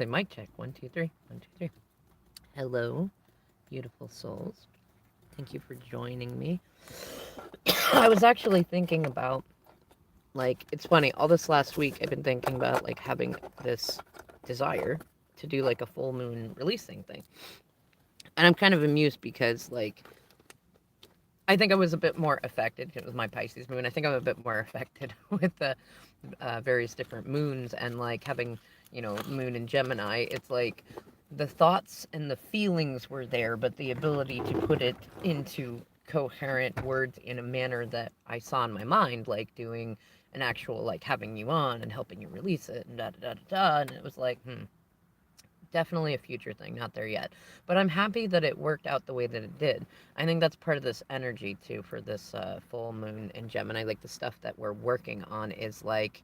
say mic check. 1, 2, 3. 1, 2, 3. Hello, beautiful souls. Thank you for joining me. I was actually thinking about, like, it's funny, all this last week I've been thinking about, like, having this desire to do, like, a full moon releasing thing. And I'm kind of amused because, like, I think I was a bit more affected. It was my Pisces moon. I think I'm a bit more affected with the various different moons and like having, moon in Gemini. It's like the thoughts and the feelings were there, but the ability to put it into coherent words in a manner that I saw in my mind, like doing an actual, like having you on and helping you release it and da da da da da. And it was like, definitely a future thing, not there yet. But I'm happy that it worked out the way that it did. I think that's part of this energy too for this full moon in Gemini. Like the stuff that we're working on is like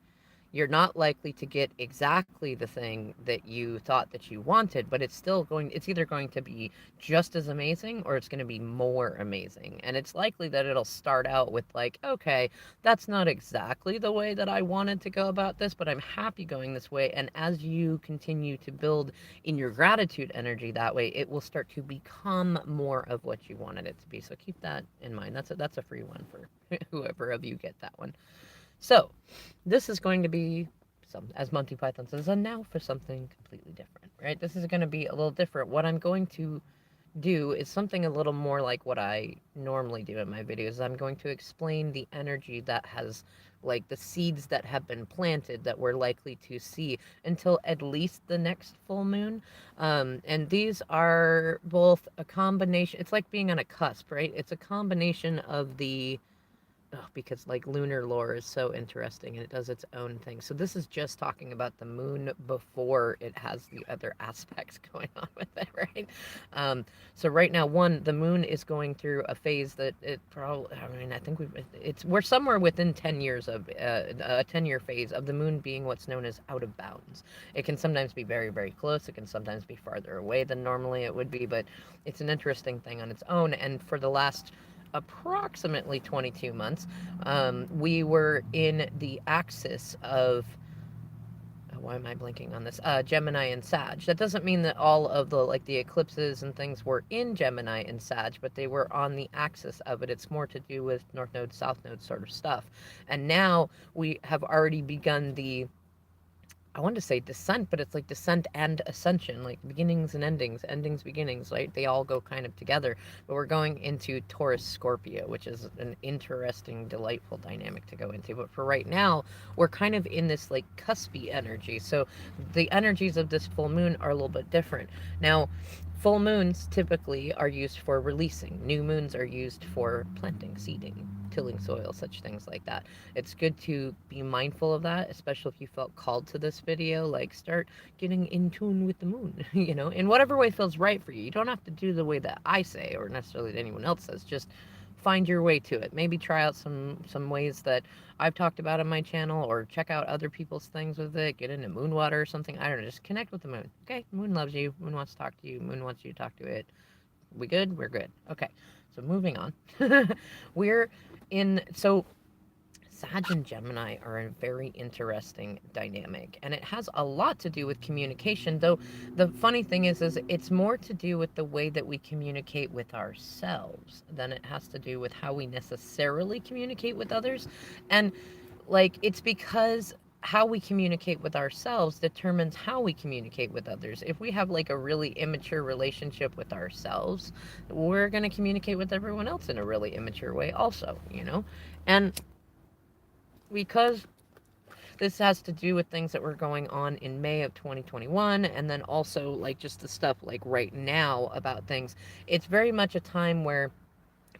you're not likely to get exactly the thing that you thought that you wanted, but it's either going to be just as amazing or it's going to be more amazing. And it's likely that it'll start out with like, okay, that's not exactly the way that I wanted to go about this, but I'm happy going this way. And as you continue to build in your gratitude energy that way, it will start to become more of what you wanted it to be. So keep that in mind. That's a free one for whoever of you get that one. So, this is going to be some, as Monty Python says, a now for something completely different, right? This is going to be a little different. What I'm going to do is something a little more like what I normally do in my videos. I'm going to explain the energy that has, like the seeds that have been planted that we're likely to see until at least the next full moon. And these are both a combination, it's like being on a cusp, right? It's a combination of the because like lunar lore is so interesting and it does its own thing. So this is just talking about the moon before it has the other aspects going on with it, right? So right now, the moon is going through a phase that it probably, I mean, I think we're somewhere within 10 years of a 10-year phase of the moon being what's known as out of bounds. It can sometimes be very, very close. It can sometimes be farther away than normally it would be, but it's an interesting thing on its own. And for the last approximately 22 months, we were in the axis of why am I blinking on this? Gemini and Sag. That doesn't mean that all of the like the eclipses and things were in Gemini and Sag, but they were on the axis of it. It's more to do with North Node, South Node sort of stuff. And now we have already begun the I want to say descent, but it's like descent and ascension, like beginnings and endings, endings, beginnings, right? They all go kind of together. But we're going into Taurus Scorpio, which is an interesting, delightful dynamic to go into. But for right now, we're kind of in this like cuspy energy. So the energies of this full moon are a little bit different. Now, full moons typically are used for releasing, new moons are used for planting, seeding, tilling soil, such things like that. It's good to be mindful of that, especially if you felt called to this video. Like, start getting in tune with the moon, in whatever way feels right for you. You don't have to do the way that I say or necessarily that anyone else says. Just find your way to it. Maybe try out some ways that I've talked about on my channel, or check out other people's things with it. Get into moon water or something. I don't know. Just connect with the moon. Okay, moon loves you. Moon wants to talk to you. Moon wants you to talk to it. We good? We're good. Okay. So moving on. we're in so Sag and Gemini are a very interesting dynamic, and it has a lot to do with communication. Though the funny thing is it's more to do with the way that we communicate with ourselves than it has to do with how we necessarily communicate with others. And like it's because how we communicate with ourselves determines how we communicate with others. If we have like a really immature relationship with ourselves, we're going to communicate with everyone else in a really immature way also. And because this has to do with things that were going on in May of 2021, and then also like just the stuff like right now about things. It's very much a time where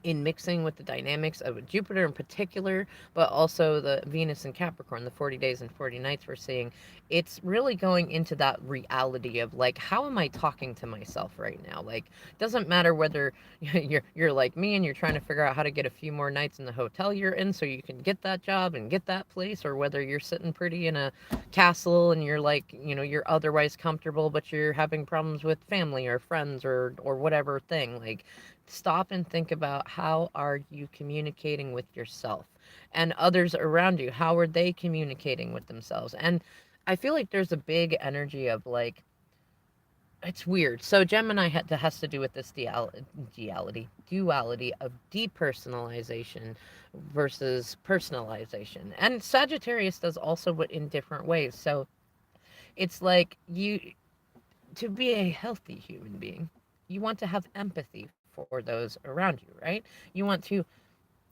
in mixing with the dynamics of Jupiter in particular, but also the Venus and Capricorn, the 40 days and 40 nights we're seeing, it's really going into that reality of like, how am I talking to myself right now? Like, doesn't matter whether you're like me and you're trying to figure out how to get a few more nights in the hotel you're in so you can get that job and get that place, or whether you're sitting pretty in a castle and you're like, you're otherwise comfortable, but you're having problems with family or friends or whatever thing. Like, stop and think about how are you communicating with yourself and others around you. How are they communicating with themselves? And I feel like there's a big energy of like it's weird. So Gemini has to do with this duality of depersonalization versus personalization, and Sagittarius does also, but in different ways. So it's like you, to be a healthy human being, you want to have empathy for those around you, right? You want to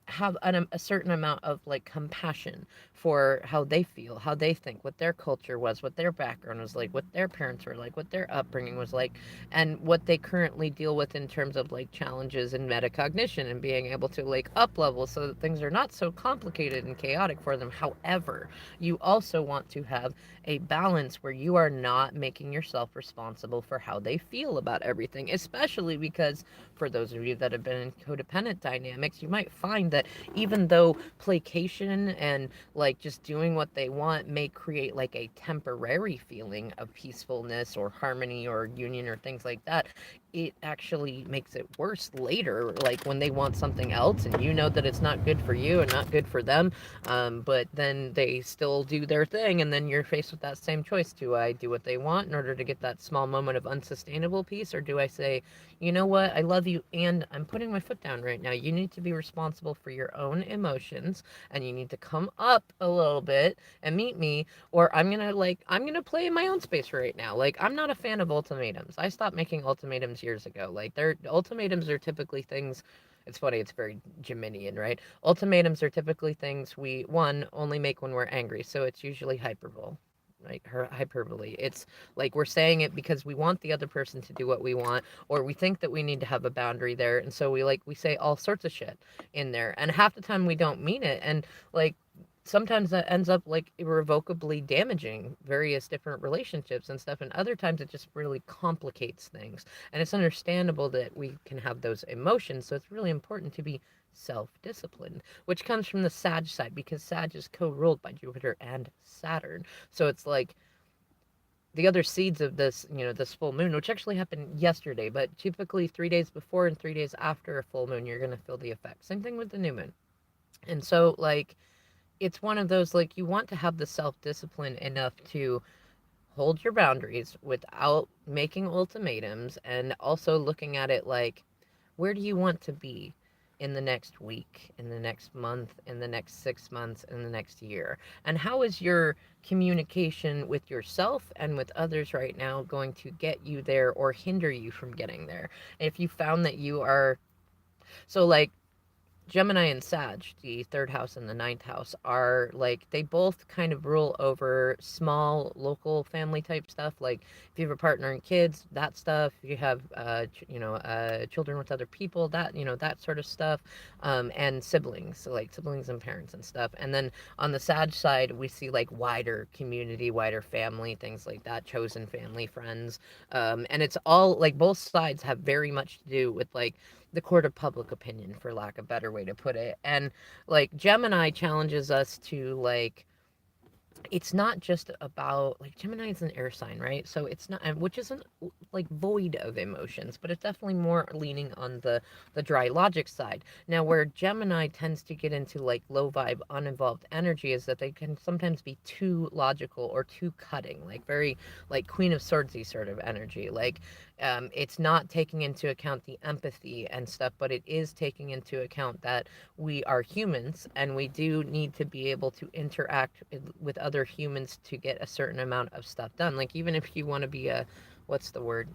have a certain amount of like compassion for how they feel, how they think, what their culture was, what their background was like, what their parents were like, what their upbringing was like, and what they currently deal with in terms of like challenges in metacognition and being able to like up level so that things are not so complicated and chaotic for them. However, you also want to have a balance where you are not making yourself responsible for how they feel about everything, especially because for those of you that have been in codependent dynamics, you might find that even though placation and like just doing what they want may create like a temporary feeling of peacefulness or harmony or union or things like that, it actually makes it worse later, like when they want something else and you know that it's not good for you and not good for them, but then they still do their thing, and then you're faced with that same choice. Do I do what they want in order to get that small moment of unsustainable peace, or do I say, you know what, I love you and I'm putting my foot down right now. You need to be responsible for your own emotions and you need to come up a little bit and meet me, or I'm gonna play in my own space right now. Like, I'm not a fan of ultimatums. I stopped making ultimatums years ago. Like, they're ultimatums are typically things, it's funny, it's very Geminian, right? Ultimatums are typically things we, one, only make when we're angry. So it's usually hyperbole, right? Hyperbole. It's like we're saying it because we want the other person to do what we want, or we think that we need to have a boundary there. And so we say all sorts of shit in there. And half the time we don't mean it. And like, sometimes that ends up like irrevocably damaging various different relationships and stuff, and other times it just really complicates things. And it's understandable that we can have those emotions, so it's really important to be self-disciplined, which comes from the Sag side, because Sag is co-ruled by Jupiter and Saturn. So it's like the other seeds of this, this full moon, which actually happened yesterday, but typically 3 days before and 3 days after a full moon, you're going to feel the effect. Same thing with the new moon. And so, like, it's one of those, like, you want to have the self discipline enough to hold your boundaries without making ultimatums, and also looking at it like, where do you want to be in the next week, in the next month, in the next 6 months, in the next year? And how is your communication with yourself and with others right now going to get you there or hinder you from getting there? If you found that you are, so like, Gemini and Sag, the third house and the ninth house, are like, they both kind of rule over small local family type stuff. Like, if you have a partner and kids, that stuff. If you have, children with other people, that, that sort of stuff. And siblings, so like siblings and parents and stuff. And then on the Sag side, we see like wider community, wider family, things like that, chosen family, friends. And it's all like both sides have very much to do with like the court of public opinion, for lack of a better way to put it. And like Gemini challenges us to like, it's not just about, like, Gemini is an air sign, right? So it's not, which isn't like void of emotions, but it's definitely more leaning on the dry logic side. Now, where Gemini tends to get into like low vibe, uninvolved energy is that they can sometimes be too logical or too cutting, like very like Queen of Swordsy sort of energy. Like, it's not taking into account the empathy and stuff, but it is taking into account that we are humans and we do need to be able to interact with other humans to get a certain amount of stuff done. Like, even if you want to be a, what's the word?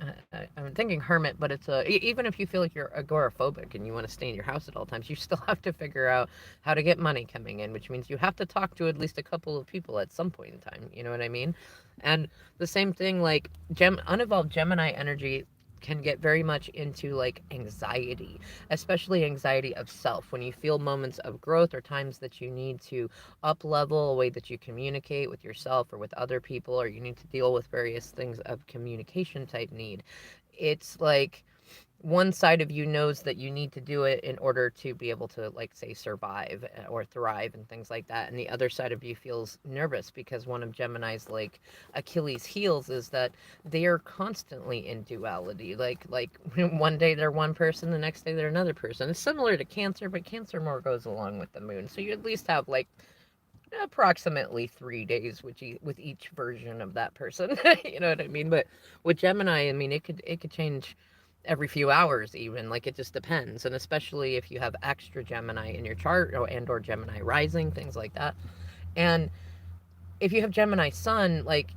I'm thinking hermit, but it's even if you feel like you're agoraphobic and you want to stay in your house at all times, you still have to figure out how to get money coming in, which means you have to talk to at least a couple of people at some point in time. You know what I mean? And the same thing, like unevolved Gemini energy can get very much into like anxiety, especially anxiety of self, when you feel moments of growth or times that you need to up level a way that you communicate with yourself or with other people, or you need to deal with various things of communication type need. It's like one side of you knows that you need to do it in order to be able to, like, say, survive or thrive and things like that, and the other side of you feels nervous because one of Gemini's like Achilles heels is that they are constantly in duality. Like one day they're one person, the next day they're another person. It's similar to Cancer, but Cancer more goes along with the moon, so you at least have like approximately 3 days with each version of that person. You know what I mean? But with Gemini, I mean, it could change every few hours even. Like, it just depends. And especially if you have extra Gemini in your chart, or Gemini rising, things like that. And if you have Gemini sun, like,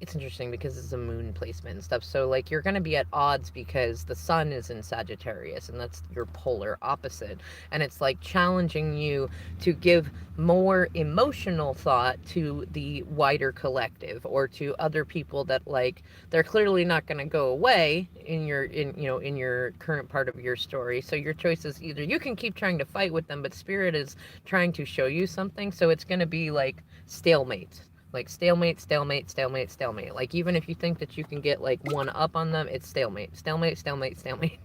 it's interesting because it's a moon placement and stuff. So, like, you're going to be at odds because the sun is in Sagittarius, and that's your polar opposite. And it's like challenging you to give more emotional thought to the wider collective, or to other people that, like, they're clearly not going to go away in your current part of your story. So your choice is either you can keep trying to fight with them, but spirit is trying to show you something. So it's going to be like stalemate, like stalemate, stalemate, stalemate, stalemate. Like, even if you think that you can get like one up on them, it's stalemate, stalemate, stalemate, stalemate.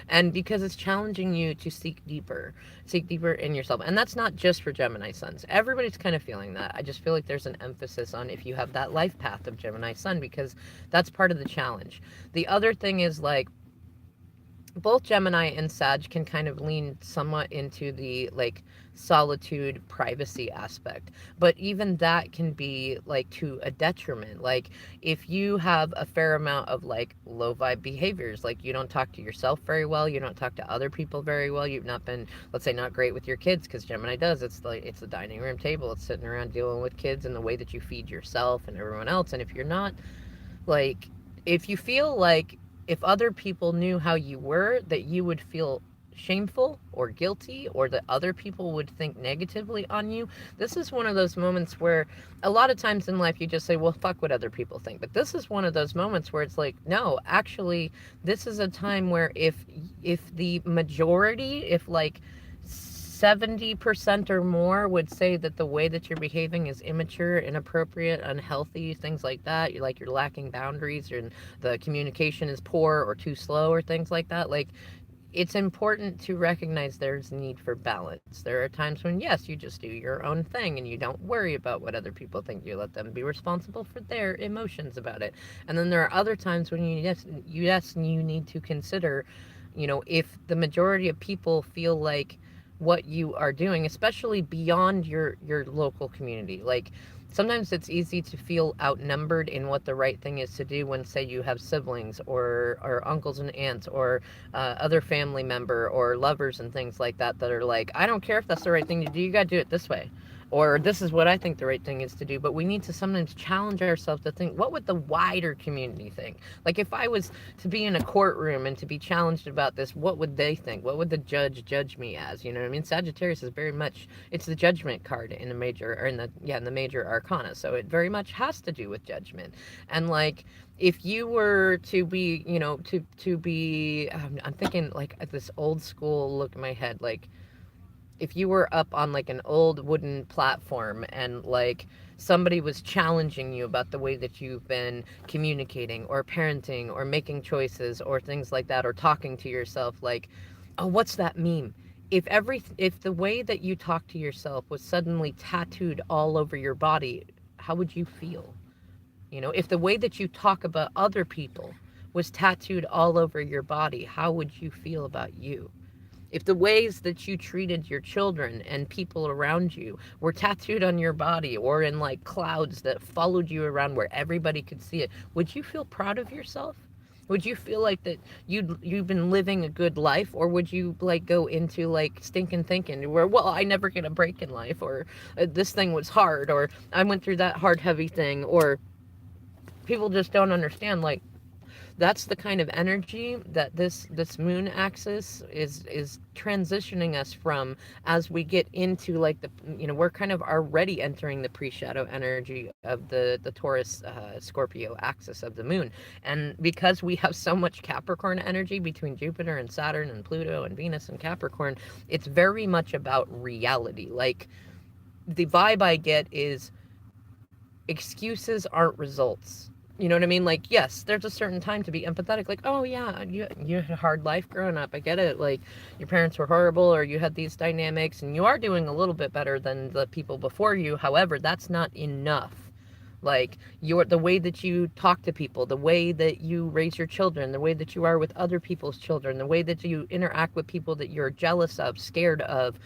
And because it's challenging you to seek deeper in yourself. And that's not just for Gemini suns. Everybody's kind of feeling that. I just feel like there's an emphasis on if you have that life path of Gemini sun, because that's part of the challenge. The other thing is, like, both Gemini and Sag can kind of lean somewhat into the, like, solitude, privacy aspect. But even that can be like to a detriment. Like, if you have a fair amount of like low vibe behaviors, like you don't talk to yourself very well, you don't talk to other people very well, you've not been, let's say, not great with your kids, because Gemini does, it's like, it's the dining room table, it's sitting around dealing with kids and the way that you feed yourself and everyone else. And if you're not, like, if you feel like if other people knew how you were, that you would feel shameful or guilty, or that other people would think negatively on you, this is one of those moments where a lot of times in life you just say, well, fuck what other people think. But this is one of those moments where it's like, no, actually, this is a time where if the majority, if like 70% or more would say that the way that you're behaving is immature, inappropriate, unhealthy, things like that, you're lacking boundaries, and the communication is poor or too slow, or things like that, like, it's important to recognize there's need for balance. There are times when, yes, you just do your own thing and you don't worry about what other people think. You let them be responsible for their emotions about it. And then there are other times when you need to consider, if the majority of people feel like what you are doing, especially beyond your local community, like, sometimes it's easy to feel outnumbered in what the right thing is to do when, say, you have siblings, or uncles and aunts, or other family member, or lovers and things like that, that are like, I don't care if that's the right thing to do, you got to do it this way. Or this is what I think the right thing is to do. But we need to sometimes challenge ourselves to think, what would the wider community think? Like, if I was to be in a courtroom and to be challenged about this, what would they think? What would the judge judge me as? You know what I mean? Sagittarius is very much, it's the judgment card in the major, or in the major arcana. So it very much has to do with judgment. And, like, if you were to be, to be, I'm thinking like at this old school look in my head, like, if you were up on like an old wooden platform, and like somebody was challenging you about the way that you've been communicating, or parenting, or making choices, or things like that, or talking to yourself, like, oh, what's that meme? If the way that you talk to yourself was suddenly tattooed all over your body, how would you feel? If the way that you talk about other people was tattooed all over your body, how would you feel about you? If the ways that you treated your children and people around you were tattooed on your body, or in like clouds that followed you around where everybody could see it, would you feel proud of yourself? Would you feel like that you've been living a good life? Or would you like go into like stinking thinking where, well, I never get a break in life, or this thing was hard, or I went through that hard, heavy thing, or people just don't understand, like, that's the kind of energy that this moon axis is transitioning us from, as we get into like we're kind of already entering the pre-shadow energy of the Taurus Scorpio axis of the moon. And because we have so much Capricorn energy between Jupiter and Saturn and Pluto and Venus and Capricorn, it's very much about reality. Like, the vibe I get is excuses aren't results. You know what I mean? Like, yes, there's a certain time to be empathetic. Like, oh yeah, you had a hard life growing up. I get it. Like, your parents were horrible, or you had these dynamics, and you are doing a little bit better than the people before you. However, that's not enough. Like the way that you talk to people, the way that you raise your children, the way that you are with other people's children, the way that you interact with people that you're jealous of, scared of,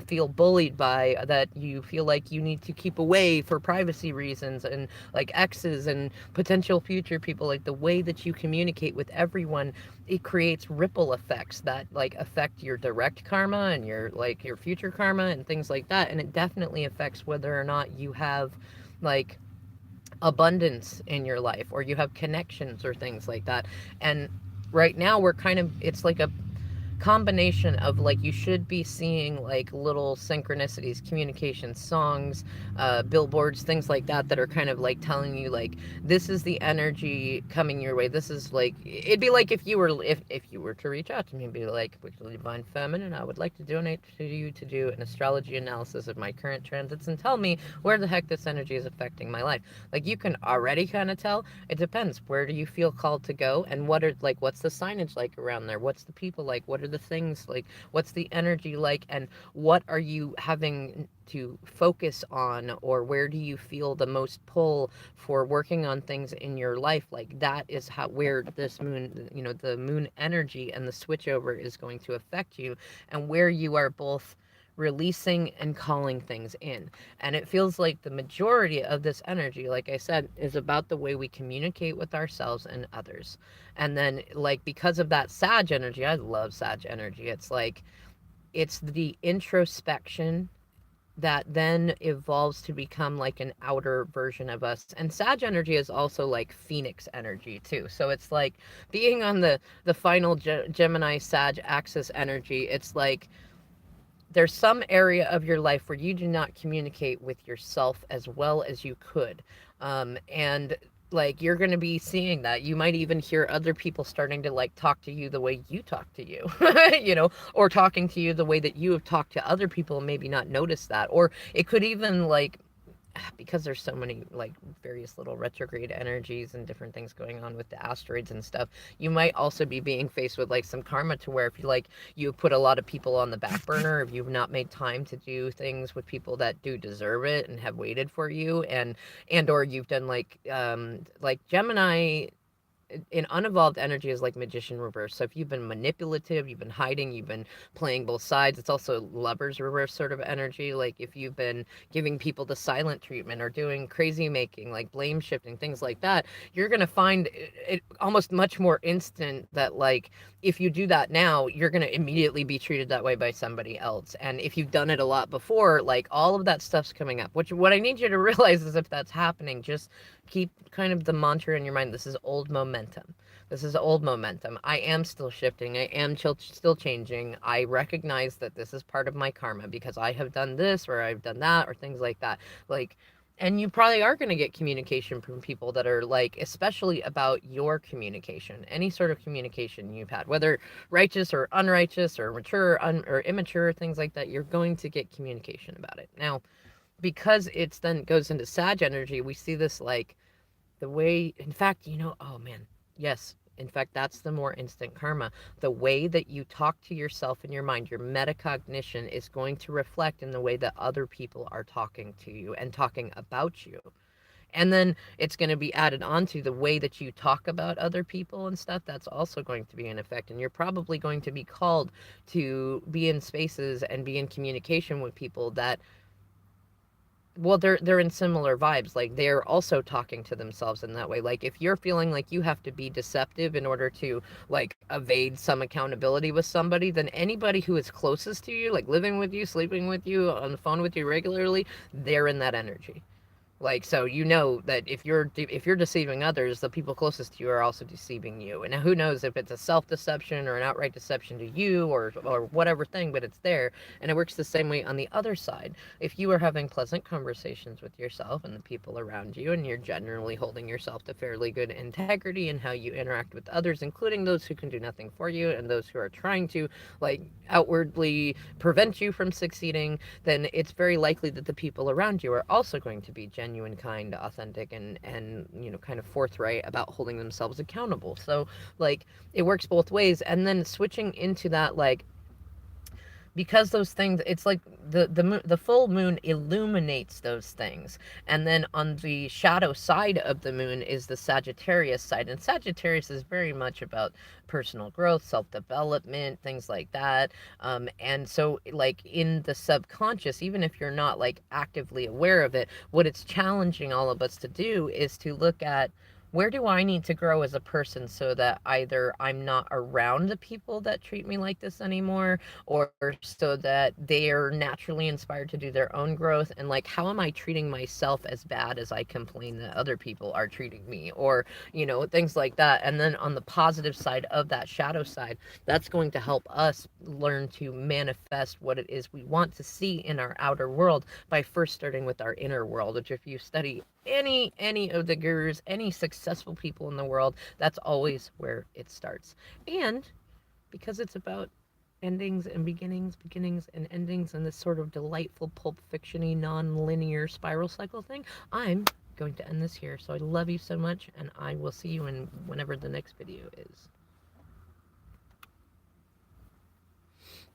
feel bullied by, that you feel like you need to keep away for privacy reasons, and like exes and potential future people, like the way that you communicate with everyone, it creates ripple effects that like affect your direct karma and your like your future karma and things like that. And it definitely affects whether or not you have like abundance in your life or you have connections or things like that. And right now we're kind of, it's like a combination of like you should be seeing like little synchronicities, communications, songs, billboards, things like that, that are kind of like telling you like this is the energy coming your way. This is like, it'd be like if you were, if you were to reach out to me and be like, with the divine feminine, I would like to donate to you to do an astrology analysis of my current transits and tell me where the heck this energy is affecting my life. Like you can already kind of tell. It depends. Where do you feel called to go, and what are like, what's the signage like around there, what's the people like, what are the things like, what's the energy like, and what are you having to focus on, or where do you feel the most pull for working on things in your life. Like that is how, where this moon, you know, the moon energy and the switchover is going to affect you, and where you are both releasing and calling things in. And it feels like the majority of this energy, like I said, is about the way we communicate with ourselves and others. And then, like, because of that Sag energy, I love Sag energy. It's like, it's the introspection that then evolves to become like an outer version of us. And Sag energy is also like Phoenix energy too. So it's like being on the final Gemini Sag axis energy. It's like there's some area of your life where you do not communicate with yourself as well as you could. And like you're going to be seeing that. You might even hear other people starting to like talk to you the way you talk to you, you know, or talking to you the way that you have talked to other people and maybe not notice that. Or it could even like, because there's so many like various little retrograde energies and different things going on with the asteroids and stuff, you might also be being faced with like some karma to where if you like you put a lot of people on the back burner, if you've not made time to do things with people that do deserve it and have waited for you, and or you've done like Gemini in unevolved energy is like magician reverse. So if you've been manipulative, you've been hiding, you've been playing both sides. It's also lovers reverse sort of energy. Like if you've been giving people the silent treatment or doing crazy making, like blame shifting, things like that, you're going to find it almost much more instant that like if you do that now, you're going to immediately be treated that way by somebody else. And if you've done it a lot before, like all of that stuff's coming up. Which what I need you to realize is if that's happening, just keep kind of the mantra in your mind. This is old momentum. This is old momentum. I am still shifting. I am still changing. I recognize that this is part of my karma because I have done this or I've done that or things like that. Like, and you probably are going to get communication from people that are like, especially about your communication, any sort of communication you've had, whether righteous or unrighteous or mature or immature, things like that. You're going to get communication about it. Now, because it's then goes into Sag energy, we see this like the way, in fact, you know, oh man, yes, in fact, that's the more instant karma. The way that you talk to yourself in your mind, your metacognition is going to reflect in the way that other people are talking to you and talking about you. And then it's going to be added onto the way that you talk about other people and stuff. That's also going to be an effect. And you're probably going to be called to be in spaces and be in communication with people that, well, they're in similar vibes. Like they're also talking to themselves in that way. Like if you're feeling like you have to be deceptive in order to like evade some accountability with somebody, then anybody who is closest to you, like living with you, sleeping with you, on the phone with you regularly, they're in that energy. Like, so you know that if you're deceiving others, the people closest to you are also deceiving you. And who knows if it's a self-deception or an outright deception to you or whatever thing, but it's there. And it works the same way on the other side. If you are having pleasant conversations with yourself and the people around you, and you're generally holding yourself to fairly good integrity in how you interact with others, including those who can do nothing for you and those who are trying to like outwardly prevent you from succeeding, then it's very likely that the people around you are also going to be genuine, kind, authentic, and you know, kind of forthright about holding themselves accountable. So like it works both ways. And then switching into that like because those things, it's like the full moon illuminates those things, and then on the shadow side of the moon is the Sagittarius side, and Sagittarius is very much about personal growth, self-development, things like that. And so like in the subconscious, even if you're not like actively aware of it, what it's challenging all of us to do is to look at, where do I need to grow as a person so that either I'm not around the people that treat me like this anymore, or so that they're naturally inspired to do their own growth, and like, how am I treating myself as bad as I complain that other people are treating me, or things like that. And then on the positive side of that shadow side, that's going to help us learn to manifest what it is we want to see in our outer world by first starting with our inner world, which, if you study any of the gurus, any successful people in the world, that's always where it starts. And because it's about endings and beginnings, beginnings and endings, and this sort of delightful pulp fictiony non-linear spiral cycle thing, I'm going to end this here. So I love you so much, and I will see you in whenever the next video is.